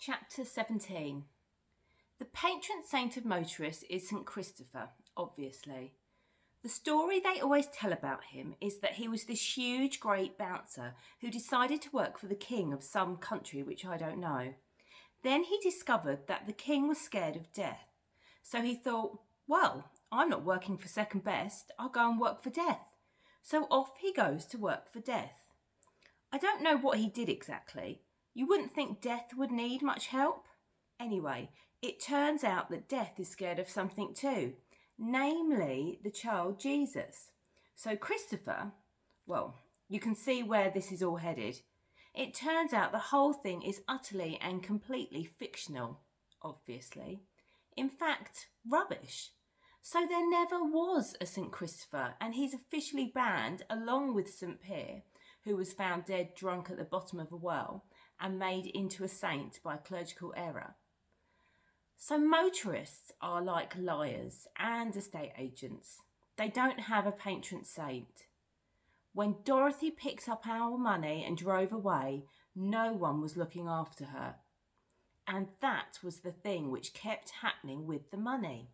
Chapter 17. The patron saint of motorists is St. Christopher, obviously. The story they always tell about him is that he was this huge, great bouncer who decided to work for the king of some country which I don't know. Then he discovered that the king was scared of death. So he thought, well, I'm not working for second best, I'll go and work for death. So off he goes to work for death. I don't know what he did exactly. You wouldn't think death would need much help. Anyway, it turns out that death is scared of something too, namely the child Jesus. So Christopher, well, you can see where this is all headed. It turns out the whole thing is utterly and completely fictional, obviously. In fact, rubbish. So there never was a St. Christopher, and he's officially banned along with St. Pierre, who was found dead drunk at the bottom of a well and made into a saint by clerical error. So motorists are like liars and estate agents. They don't have a patron saint. When Dorothy picked up our money and drove away, no one was looking after her. And that was the thing which kept happening with the money.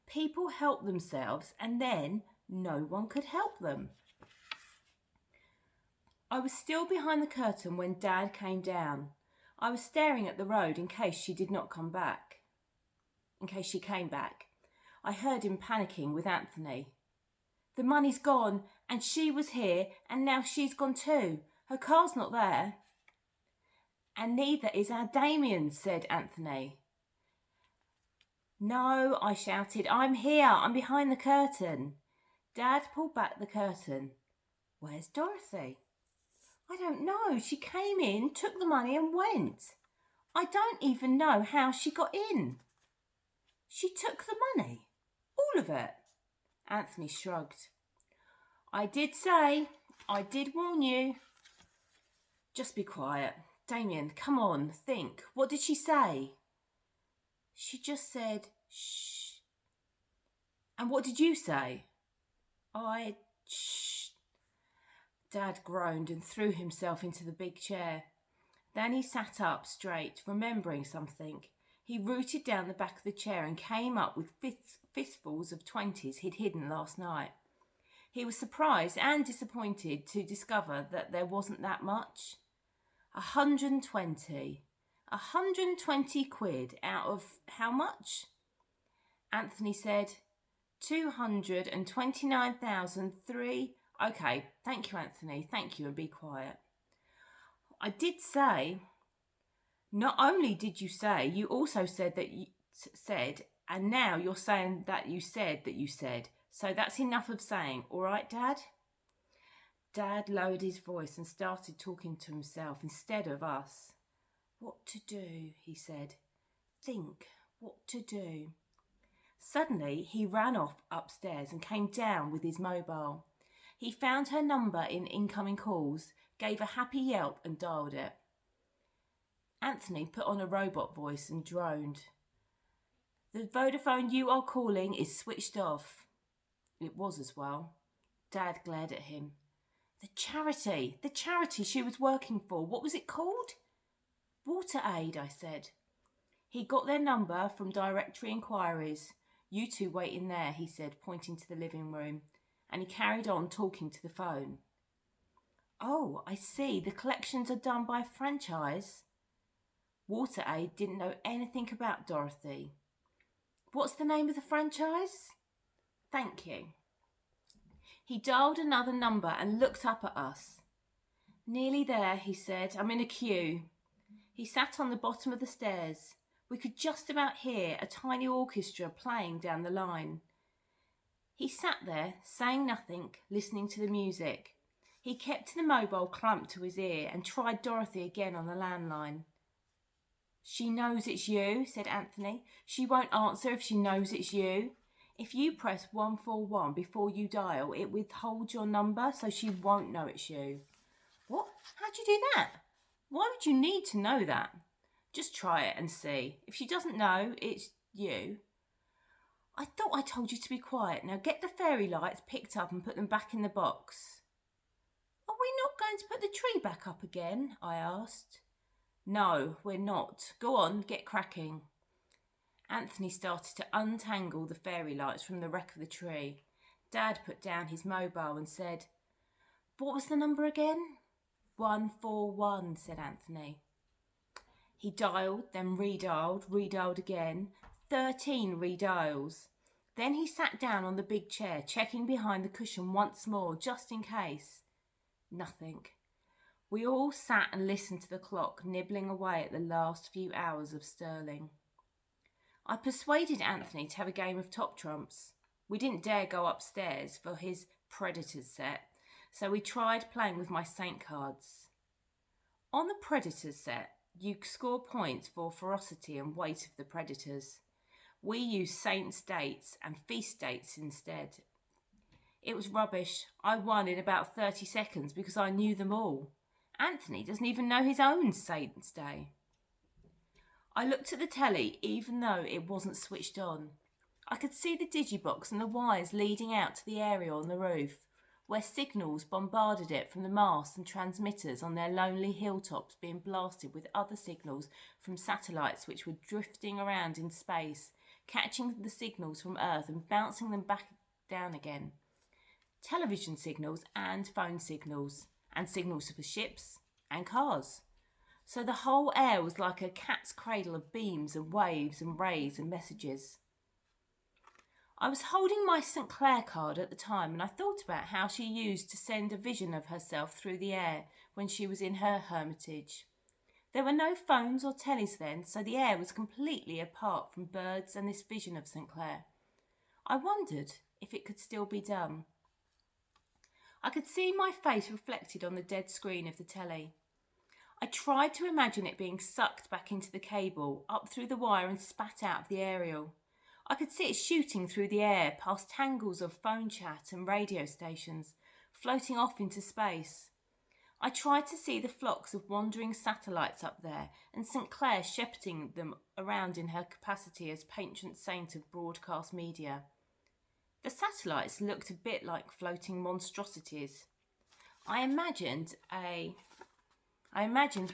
People helped themselves and then no one could help them. I was still behind the curtain when Dad came down. I was staring at the road in case she did not come back. In case she came back. I heard him panicking with Anthony. The money's gone, and she was here, and now she's gone too. Her car's not there. And neither is our Damien, said Anthony. No, I shouted, I'm here, I'm behind the curtain. Dad pulled back the curtain. Where's Dorothy? I don't know. She came in, took the money and went. I don't even know how she got in. She took the money. All of it. Anthony shrugged. I did warn you. Just be quiet. Damien, come on, think. What did she say? She just said, shh. And what did you say? Shh. Dad groaned and threw himself into the big chair. Then he sat up straight, remembering something. He rooted down the back of the chair and came up with fistfuls of 20s he'd hidden last night. He was surprised and disappointed to discover that there wasn't that much. 120. 120 quid out of how much? Anthony said, 229,003. Okay, thank you, Anthony. Thank you, and be quiet. I did say, not only did you say, you also said that you said, and now you're saying that you said that you said. So that's enough of saying, all right, Dad? Dad lowered his voice and started talking to himself instead of us. What to do, he said. Think what to do. Suddenly, he ran off upstairs and came down with his mobile. He found her number in incoming calls, gave a happy yelp and dialed it. Anthony put on a robot voice and droned. The Vodafone you are calling is switched off. It was as well. Dad glared at him. The charity she was working for, what was it called? Water Aid, I said. He got their number from directory inquiries. You two wait in there, he said, pointing to the living room. And he carried on talking to the phone. Oh, I see. The collections are done by franchise. Water Aid didn't know anything about Dorothy. What's the name of the franchise? Thank you. He dialed another number and looked up at us. Nearly there, he said. I'm in a queue. He sat on the bottom of the stairs. We could just about hear a tiny orchestra playing down the line. He sat there, saying nothing, listening to the music. He kept the mobile clamped to his ear and tried Dorothy again on the landline. She knows it's you, said Anthony. She won't answer if she knows it's you. If you press 141 before you dial, it withholds your number so she won't know it's you. What? How'd you do that? Why would you need to know that? Just try it and see. If she doesn't know it's you. I thought I told you to be quiet. Now get the fairy lights picked up and put them back in the box. Are we not going to put the tree back up again? I asked. No, we're not. Go on, get cracking. Anthony started to untangle the fairy lights from the wreck of the tree. Dad put down his mobile and said, "What was the number again?" 141, said Anthony. He dialed, then redialed again. 13 redials. Then he sat down on the big chair, checking behind the cushion once more, just in case. Nothing. We all sat and listened to the clock nibbling away at the last few hours of Stirling. I persuaded Anthony to have a game of top trumps. We didn't dare go upstairs for his Predators set, so we tried playing with my Saint cards. On the Predators set, you score points for ferocity and weight of the predators. We used Saints' dates and feast dates instead. It was rubbish. I won in about 30 seconds because I knew them all. Anthony doesn't even know his own Saints' Day. I looked at the telly even though it wasn't switched on. I could see the digibox and the wires leading out to the area on the roof, where signals bombarded it from the masts and transmitters on their lonely hilltops being blasted with other signals from satellites which were drifting around in space, catching the signals from Earth and bouncing them back down again. Television signals and phone signals, and signals for ships and cars. So the whole air was like a cat's cradle of beams and waves and rays and messages. I was holding my St. Clair card at the time, and I thought about how she used to send a vision of herself through the air when she was in her hermitage. There were no phones or tellies then, so the air was completely apart from birds and this vision of St. Clair. I wondered if it could still be done. I could see my face reflected on the dead screen of the telly. I tried to imagine it being sucked back into the cable, up through the wire and spat out of the aerial. I could see it shooting through the air, past tangles of phone chat and radio stations, floating off into space. I tried to see the flocks of wandering satellites up there, and St. Clair shepherding them around in her capacity as patron saint of broadcast media. The satellites looked a bit like floating monstrosities. I imagined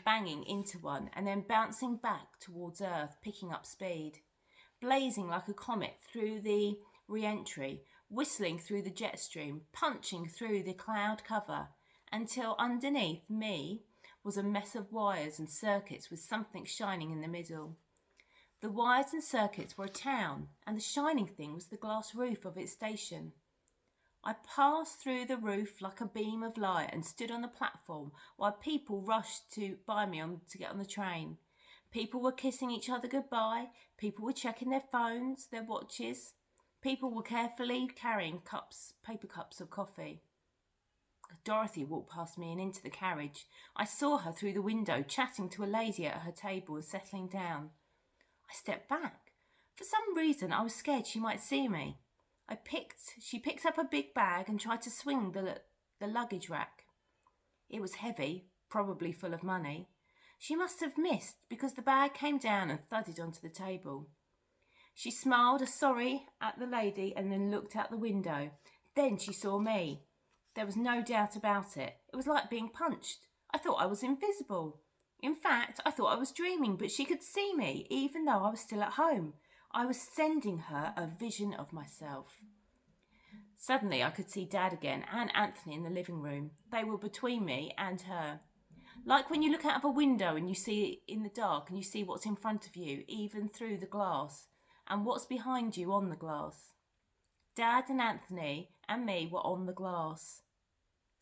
banging into one and then bouncing back towards Earth, picking up speed, blazing like a comet through the re-entry, whistling through the jet stream, punching through the cloud cover, until underneath me was a mess of wires and circuits with something shining in the middle. The wires and circuits were a town, and the shining thing was the glass roof of its station. I passed through the roof like a beam of light and stood on the platform while people rushed to get on the train. People were kissing each other goodbye. People were checking their phones, their watches. People were carefully carrying paper cups of coffee. Dorothy walked past me and into the carriage. I saw her through the window, chatting to a lady at her table and settling down. I stepped back. For some reason, I was scared she might see me. She picked up a big bag and tried to swing the luggage rack. It was heavy, probably full of money. She must have missed because the bag came down and thudded onto the table. She smiled a sorry at the lady and then looked out the window. Then she saw me. There was no doubt about it. It was like being punched. I thought I was invisible. In fact, I thought I was dreaming, but she could see me, even though I was still at home. I was sending her a vision of myself. Suddenly, I could see Dad again and Anthony in the living room. They were between me and her. Like when you look out of a window and you see it in the dark and you see what's in front of you, even through the glass, and what's behind you on the glass. Dad and Anthony and me were on the glass.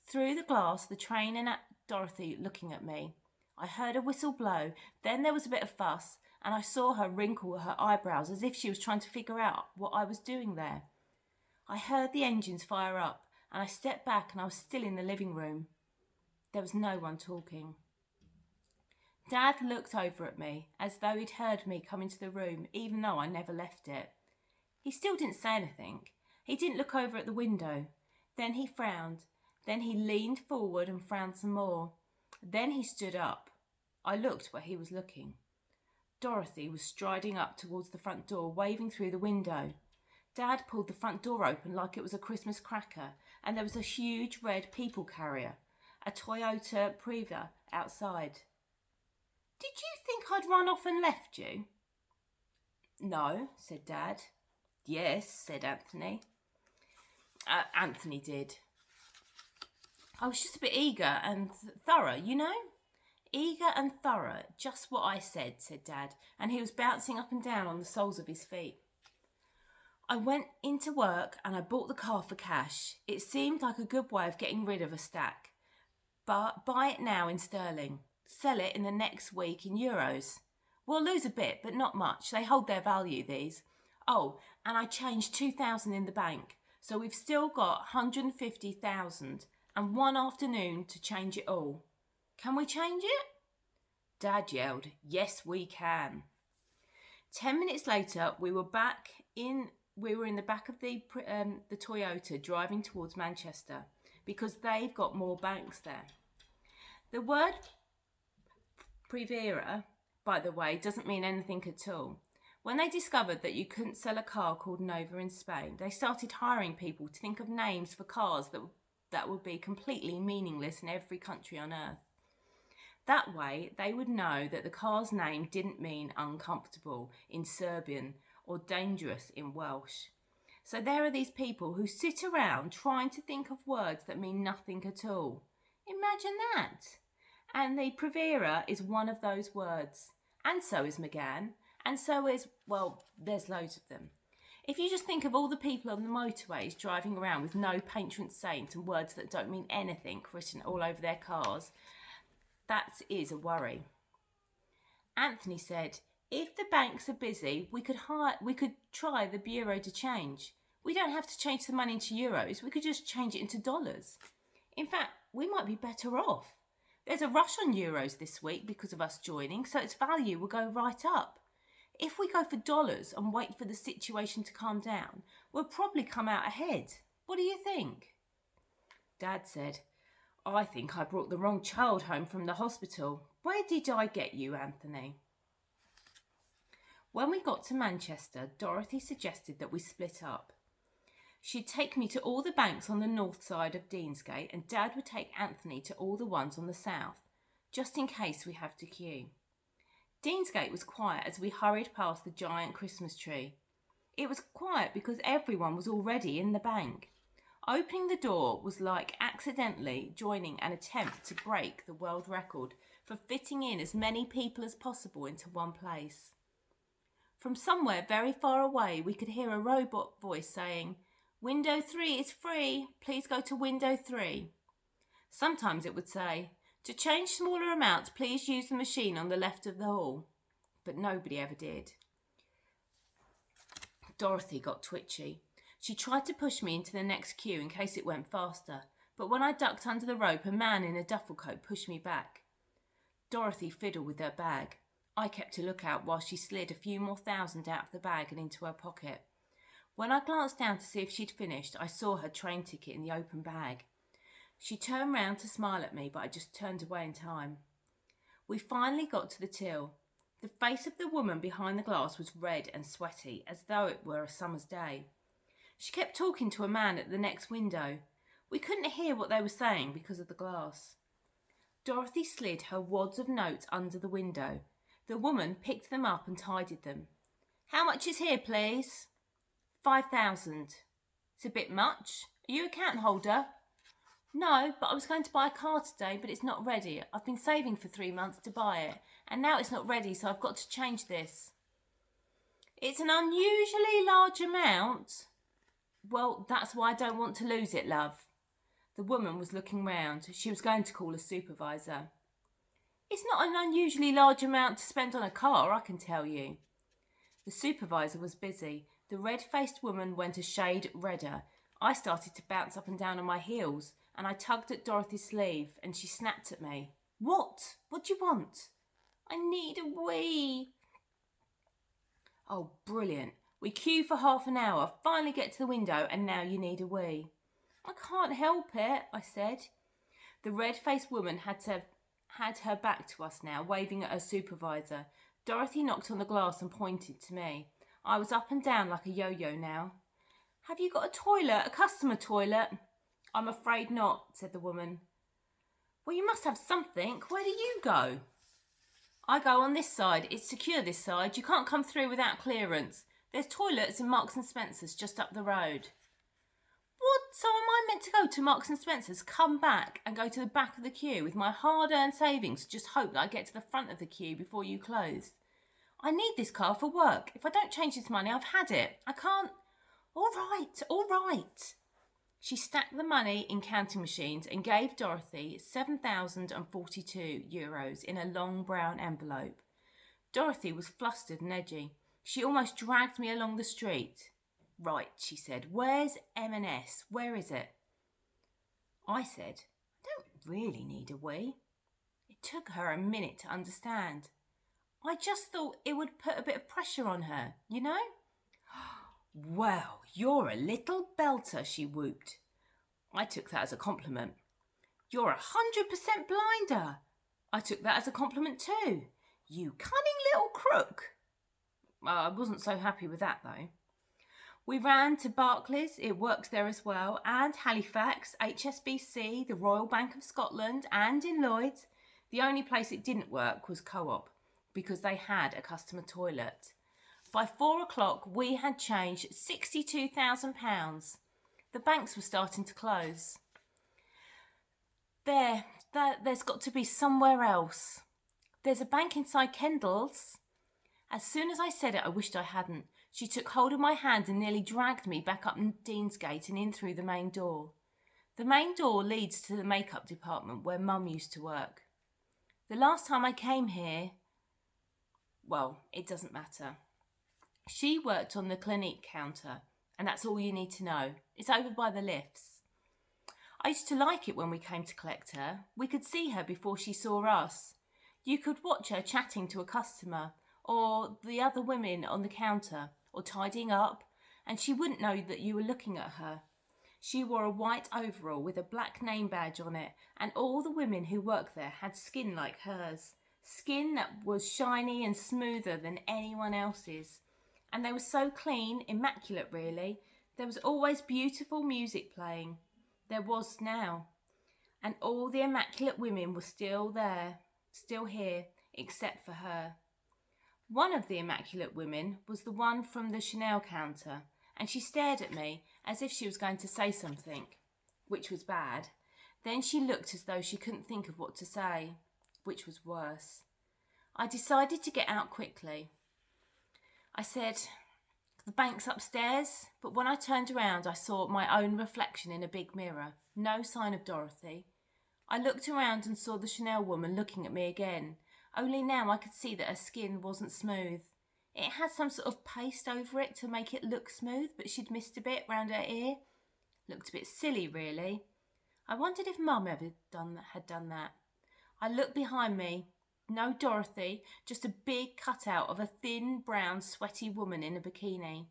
Through the glass, the train and Dorothy looking at me. I heard a whistle blow, then there was a bit of fuss, and I saw her wrinkle her eyebrows as if she was trying to figure out what I was doing there. I heard the engines fire up, and I stepped back and I was still in the living room. There was no one talking. Dad looked over at me, as though he'd heard me come into the room, even though I never left it. He still didn't say anything. He didn't look over at the window. Then he frowned. Then he leaned forward and frowned some more. Then he stood up. I looked where he was looking. Dorothy was striding up towards the front door, waving through the window. Dad pulled the front door open like it was a Christmas cracker, and there was a huge red people carrier, a Toyota Priva, outside. Did you think I'd run off and left you? No, said Dad. Yes, said Anthony. Anthony did. I was just a bit eager and thorough, you know? Eager and thorough, just what I said Dad, and he was bouncing up and down on the soles of his feet. I went into work and I bought the car for cash. It seemed like a good way of getting rid of a stack. But buy it now in sterling. Sell it in the next week in euros. We'll lose a bit, but not much. They hold their value, these. Oh, and I changed 2,000 in the bank. So we've still got 150,000 and one afternoon to change it all. Can we change it? Dad yelled, yes, we can. 10 minutes later, we were in the back of the Toyota driving towards Manchester because they've got more banks there. The word Privera, by the way, doesn't mean anything at all. When they discovered that you couldn't sell a car called Nova in Spain, they started hiring people to think of names for cars that would be completely meaningless in every country on earth. That way, they would know that the car's name didn't mean uncomfortable in Serbian or dangerous in Welsh. So there are these people who sit around trying to think of words that mean nothing at all. Imagine that. And the Privera is one of those words. And so is McGann. And so is, well, there's loads of them. If you just think of all the people on the motorways driving around with no patron saint and words that don't mean anything written all over their cars, that is a worry. Anthony said, if the banks are busy, we could try the Bureau de Change. We don't have to change the money into euros. We could just change it into dollars. In fact, we might be better off. There's a rush on euros this week because of us joining, so its value will go right up. If we go for dollars and wait for the situation to calm down, we'll probably come out ahead. What do you think? Dad said, I think I brought the wrong child home from the hospital. Where did I get you, Anthony? When we got to Manchester, Dorothy suggested that we split up. She'd take me to all the banks on the north side of Deansgate and Dad would take Anthony to all the ones on the south, just in case we have to queue. Deansgate was quiet as we hurried past the giant Christmas tree. It was quiet because everyone was already in the bank. Opening the door was like accidentally joining an attempt to break the world record for fitting in as many people as possible into one place. From somewhere very far away, we could hear a robot voice saying, Window 3 is free. Please go to window 3. Sometimes it would say, to change smaller amounts, please use the machine on the left of the hall. But nobody ever did. Dorothy got twitchy. She tried to push me into the next queue in case it went faster, but when I ducked under the rope, a man in a duffel coat pushed me back. Dorothy fiddled with her bag. I kept a lookout while she slid a few more thousand out of the bag and into her pocket. When I glanced down to see if she'd finished, I saw her train ticket in the open bag. She turned round to smile at me, but I just turned away in time. We finally got to the till. The face of the woman behind the glass was red and sweaty, as though it were a summer's day. She kept talking to a man at the next window. We couldn't hear what they were saying because of the glass. Dorothy slid her wads of notes under the window. The woman picked them up and tidied them. How much is here, please? 5,000. It's a bit much. Are you account holder? No, but I was going to buy a car today, but it's not ready. I've been saving for 3 months to buy it, and now it's not ready, so I've got to change this. It's an unusually large amount. Well, that's why I don't want to lose it, love. The woman was looking round. She was going to call a supervisor. It's not an unusually large amount to spend on a car, I can tell you. The supervisor was busy. The red-faced woman went a shade redder. I started to bounce up and down on my heels, and I tugged at Dorothy's sleeve, and she snapped at me. What? What do you want? I need a wee. Oh, brilliant. We queue for half an hour, finally get to the window, and now you need a wee. I can't help it, I said. The red-faced woman had her back to us now, waving at her supervisor. Dorothy knocked on the glass and pointed to me. I was up and down like a yo-yo now. Have you got a toilet, a customer toilet? I'm afraid not, said the woman. Well, you must have something. Where do you go? I go on this side. It's secure this side. You can't come through without clearance. There's toilets in Marks and Spencer's just up the road. What? So am I meant to go to Marks and Spencer's, come back and go to the back of the queue with my hard-earned savings, just hope that I get to the front of the queue before you close? I need this car for work. If I don't change this money, I've had it. I can't. All right. She stacked the money in counting machines and gave Dorothy €7,042 in a long brown envelope. Dorothy was flustered and edgy. She almost dragged me along the street. Right, she said. Where's M&S? Where is it? I said, I don't really need a wee. It took her a minute to understand. I just thought it would put a bit of pressure on her, you know? Well, you're a little belter, she whooped. I took that as a compliment. You're 100% blinder. I took that as a compliment too. You cunning little crook. I wasn't so happy with that though. We ran to Barclays, it works there as well, and Halifax, HSBC, the Royal Bank of Scotland, and in Lloyd's. The only place it didn't work was Co-op, because they had a customer toilet. By 4 o'clock, we had changed £62,000. The banks were starting to close. There's got to be somewhere else. There's a bank inside Kendall's. As soon as I said it, I wished I hadn't. She took hold of my hand and nearly dragged me back up Deansgate and in through the main door. The main door leads to the makeup department where Mum used to work. The last time I came here, well, it doesn't matter. She worked on the Clinique counter, and that's all you need to know. It's over by the lifts. I used to like it when we came to collect her. We could see her before she saw us. You could watch her chatting to a customer, or the other women on the counter, or tidying up, and she wouldn't know that you were looking at her. She wore a white overall with a black name badge on it, and all the women who worked there had skin like hers. Skin that was shiny and smoother than anyone else's. And they were so clean, immaculate really. There was always beautiful music playing. There was now. And all the immaculate women were still there, still here, except for her. One of the immaculate women was the one from the Chanel counter, and she stared at me as if she was going to say something, which was bad. Then she looked as though she couldn't think of what to say, which was worse. I decided to get out quickly. I said, the bank's upstairs, but when I turned around I saw my own reflection in a big mirror. No sign of Dorothy. I looked around and saw the Chanel woman looking at me again. Only now I could see that her skin wasn't smooth. It had some sort of paste over it to make it look smooth, but she'd missed a bit round her ear. Looked a bit silly, really. I wondered if Mum ever had done that. I looked behind me. No Dorothy, just a big cutout of a thin, brown, sweaty woman in a bikini.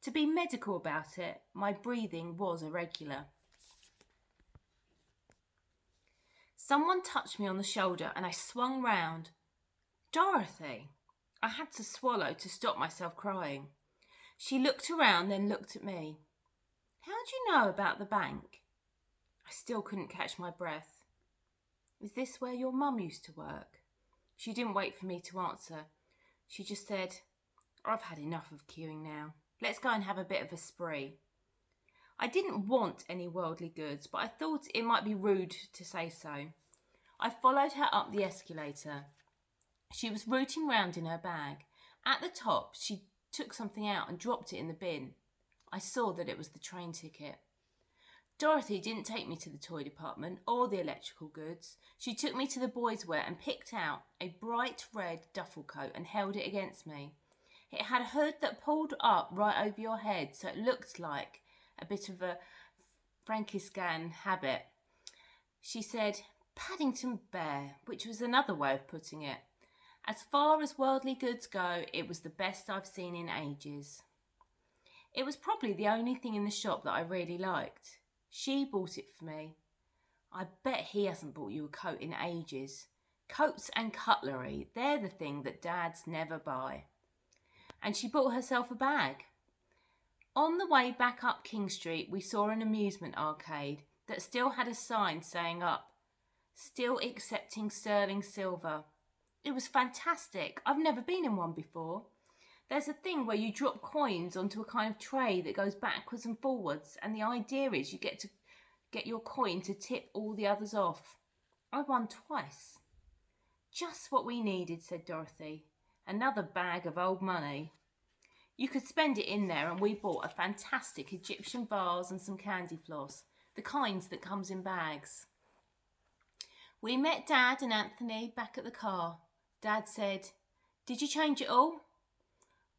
To be medical about it, my breathing was irregular. Someone touched me on the shoulder and I swung round. Dorothy! I had to swallow to stop myself crying. She looked around, then looked at me. How do you know about the bank? I still couldn't catch my breath. Is this where your mum used to work? She didn't wait for me to answer. She just said, I've had enough of queuing now. Let's go and have a bit of a spree. I didn't want any worldly goods, but I thought it might be rude to say so. I followed her up the escalator. She was rooting round in her bag. At the top, she took something out and dropped it in the bin. I saw that it was the train ticket. Dorothy didn't take me to the toy department or the electrical goods. She took me to the boys' wear and picked out a bright red duffel coat and held it against me. It had a hood that pulled up right over your head, so it looked like a bit of a Frankenstein habit. She said, Paddington Bear, which was another way of putting it. As far as worldly goods go, it was the best I've seen in ages. It was probably the only thing in the shop that I really liked. She bought it for me. I bet he hasn't bought you a coat in ages. Coats and cutlery, they're the thing that dads never buy. And she bought herself a bag. On the way back up King Street, we saw an amusement arcade that still had a sign saying up, still accepting sterling silver. It was fantastic. I've never been in one before. There's a thing where you drop coins onto a kind of tray that goes backwards and forwards, and the idea is you get to get your coin to tip all the others off. I won twice. Just what we needed, said Dorothy. Another bag of old money. You could spend it in there, and we bought a fantastic Egyptian vase and some candy floss, the kinds that comes in bags. We met Dad and Anthony back at the car. Dad said, "Did you change it all?"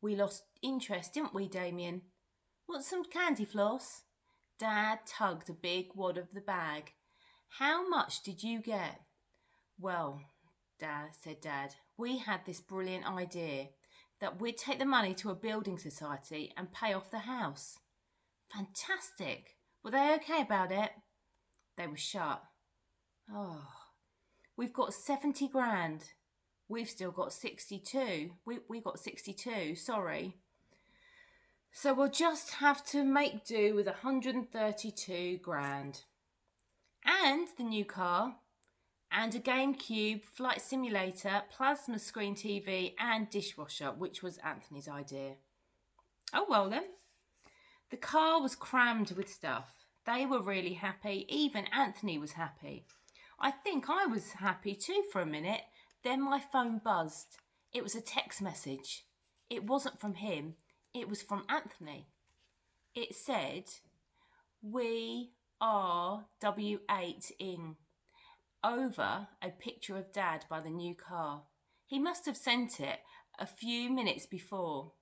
We lost interest, didn't we, Damien? Want some candy floss? Dad tugged a big wad of the bag. How much did you get? Well, said Dad, we had this brilliant idea that we'd take the money to a building society and pay off the house. Fantastic. Were they okay about it? They were shut. Oh, we've got 70 grand. We've still got 62. We got 62, sorry. So we'll just have to make do with 132 grand. And the new car, and a GameCube, flight simulator, plasma screen TV, and dishwasher, which was Anthony's idea. Oh, well then. The car was crammed with stuff. They were really happy. Even Anthony was happy. I think I was happy too for a minute. Then my phone buzzed. It was a text message. It wasn't from him. It was from Anthony. It said, "We are W8-ing." Over a picture of Dad by the new car. He must have sent it a few minutes before.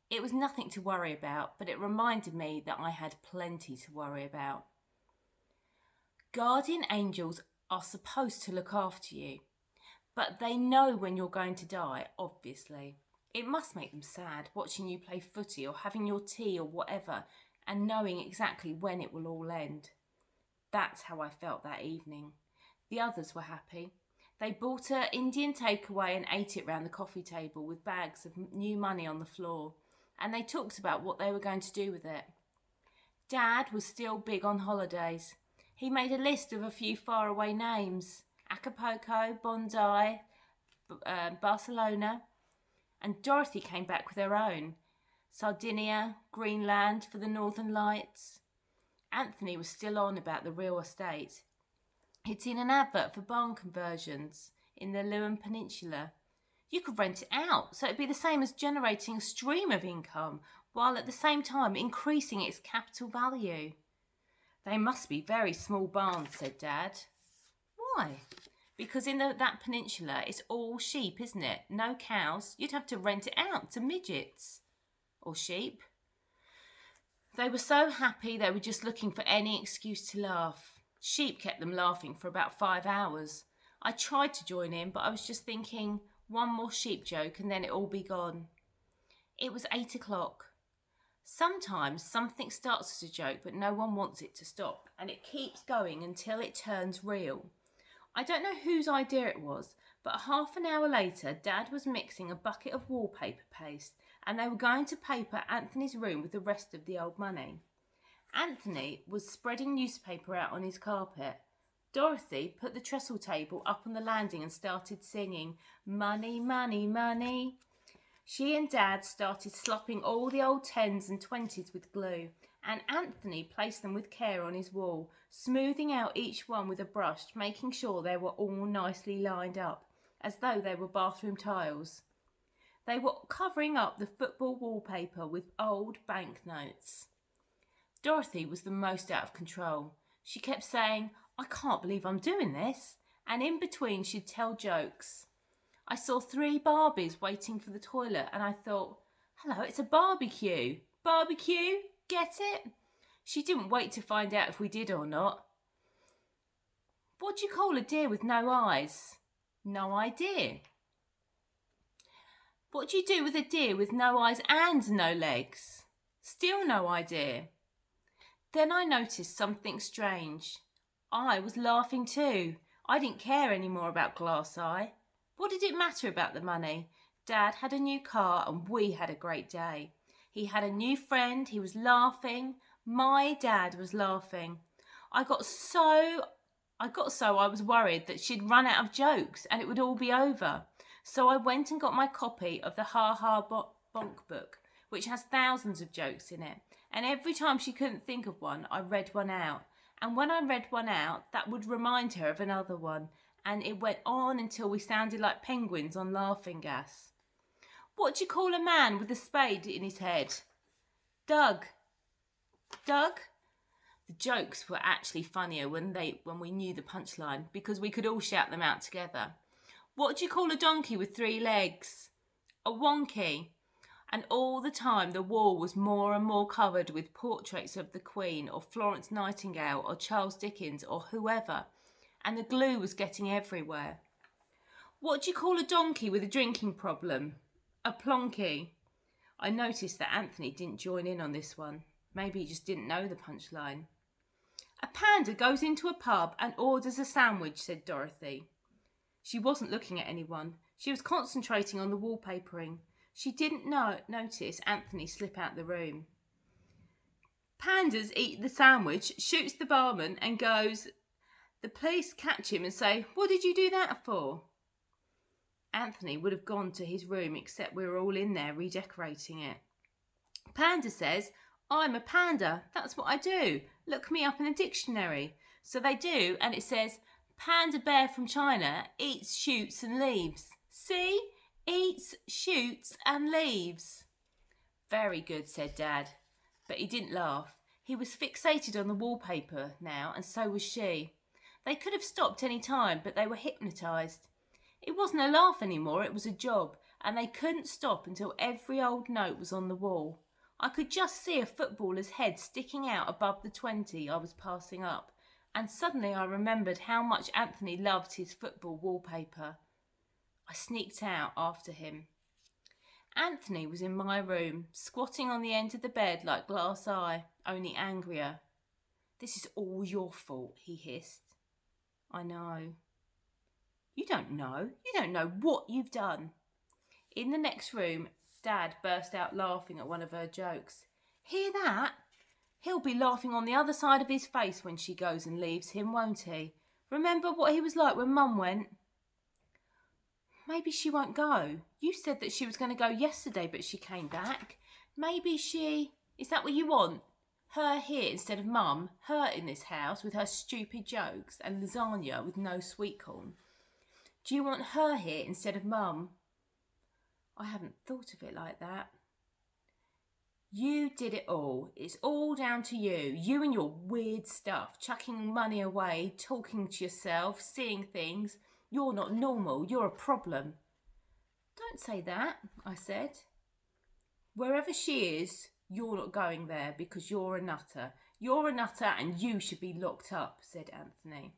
It was nothing to worry about, but it reminded me that I had plenty to worry about. Guardian angels are supposed to look after you, but they know when you're going to die, obviously. It must make them sad watching you play footy or having your tea or whatever and knowing exactly when it will all end. That's how I felt that evening. The others were happy. They bought an Indian takeaway and ate it round the coffee table with bags of new money on the floor, and they talked about what they were going to do with it. Dad was still big on holidays. He made a list of a few faraway names: Acapulco, Bondi, Barcelona, and Dorothy came back with her own: Sardinia, Greenland for the Northern Lights. Anthony was still on about the real estate. He'd seen an advert for barn conversions in the Leeuwen Peninsula. You could rent it out, so it'd be the same as generating a stream of income, while at the same time increasing its capital value. They must be very small barns, said Dad. Why? Because in that peninsula, it's all sheep, isn't it? No cows. You'd have to rent it out to midgets. Or sheep. They were so happy they were just looking for any excuse to laugh. Sheep kept them laughing for about 5 hours. I tried to join in, but I was just thinking, one more sheep joke and then it'll all be gone. It was 8 o'clock. Sometimes something starts as a joke, but no one wants it to stop, and it keeps going until it turns real. I don't know whose idea it was, but half an hour later, Dad was mixing a bucket of wallpaper paste, and they were going to paper Anthony's room with the rest of the old money. Anthony was spreading newspaper out on his carpet. Dorothy put the trestle table up on the landing and started singing, "Money, money, money." She and Dad started slopping all the old 10s and 20s with glue, and Anthony placed them with care on his wall, smoothing out each one with a brush, making sure they were all nicely lined up, as though they were bathroom tiles. They were covering up the football wallpaper with old banknotes. Dorothy was the most out of control. She kept saying, "I can't believe I'm doing this," and in between she'd tell jokes. I saw 3 Barbies waiting for the toilet, and I thought, hello, it's a barbecue. Barbecue? Get it? She didn't wait to find out if we did or not. What do you call a deer with no eyes? No idea. What do you do with a deer with no eyes and no legs? Still no idea. Then I noticed something strange. I was laughing too. I didn't care any more about Glass Eye. What did it matter about the money? Dad had a new car and we had a great day. He had a new friend. He was laughing. My dad was laughing. I got so I was worried that she'd run out of jokes and it would all be over. So I went and got my copy of the Ha Ha Bonk book, which has thousands of jokes in it. And every time she couldn't think of one, I read one out. And when I read one out, that would remind her of another one. And it went on until we sounded like penguins on laughing gas. What do you call a man with a spade in his head? Doug. Doug? The jokes were actually funnier when we knew the punchline, because we could all shout them out together. What do you call a donkey with 3 legs? A wonky. And all the time the wall was more and more covered with portraits of the Queen or Florence Nightingale or Charles Dickens or whoever, and the glue was getting everywhere. What do you call a donkey with a drinking problem? A plonky. I noticed that Anthony didn't join in on this one. Maybe he just didn't know the punchline. A panda goes into a pub and orders a sandwich, said Dorothy. She wasn't looking at anyone. She was concentrating on the wallpapering. She didn't notice Anthony slip out the room. Pandas eat the sandwich, shoots the barman and goes. The police catch him and say, "What did you do that for?" Anthony would have gone to his room, except we were all in there redecorating it. Panda says, "I'm a panda. That's what I do. Look me up in a dictionary." So they do, and it says, "Panda bear from China eats shoots and leaves." See? Eats shoots and leaves. Very good, said Dad. But he didn't laugh. He was fixated on the wallpaper now, and so was she. They could have stopped any time, but they were hypnotised. It wasn't a laugh anymore, it was a job, and they couldn't stop until every old note was on the wall. I could just see a footballer's head sticking out above the 20 I was passing up, and suddenly I remembered how much Anthony loved his football wallpaper. I sneaked out after him. Anthony was in my room, squatting on the end of the bed like Glass Eye, only angrier. "This is all your fault," he hissed. "I know." You don't know. You don't know what you've done." In the next room, Dad burst out laughing at one of her jokes. "Hear that? He'll be laughing on the other side of his face when she goes and leaves him, won't he? Remember what he was like when Mum went?" "Maybe she won't go. You said that she was going to go yesterday, but she came back. Maybe she... Is that what you want? Her here instead of Mum? Her in this house with her stupid jokes and lasagna with no sweet corn? Do you want her here instead of Mum?" I haven't thought of it like that. "You did it all. It's all down to you. You and your weird stuff, chucking money away, talking to yourself, seeing things. You're not normal. You're a problem." "Don't say that," I said. "Wherever she is, you're not going there because you're a nutter. You're a nutter and you should be locked up," said Anthony.